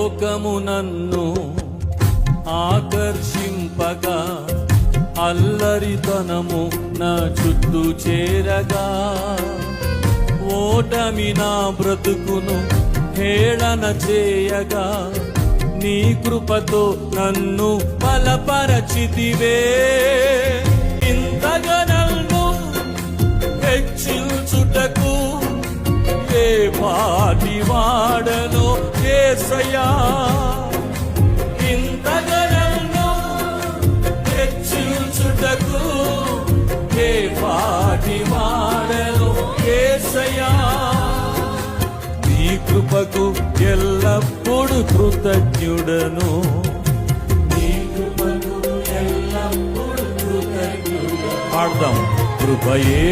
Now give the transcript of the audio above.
లోకము నన్ను ఆకర్షింపగా, అల్లరితనము నా చుట్టూ చేరగా, ఓటమి నా బ్రతుకును హేళన చేయగా, నీ కృపతో నన్ను బలపరచితివే. ఇంతగా నన్ను హెచ్చించుటకు ఏ పాటి వాడను యేసయ్యా. ఇంతగా నన్ను హెచ్చించుటకు ఏ పాటి వాడను యేసయ్యా. నీ కృపకు ఎల్లప్పుడు కృతజ్ఞుడను, నీ కృపకు ఎల్లప్పుడు కృతజ్ఞుడను. పాడదాం. కృపయే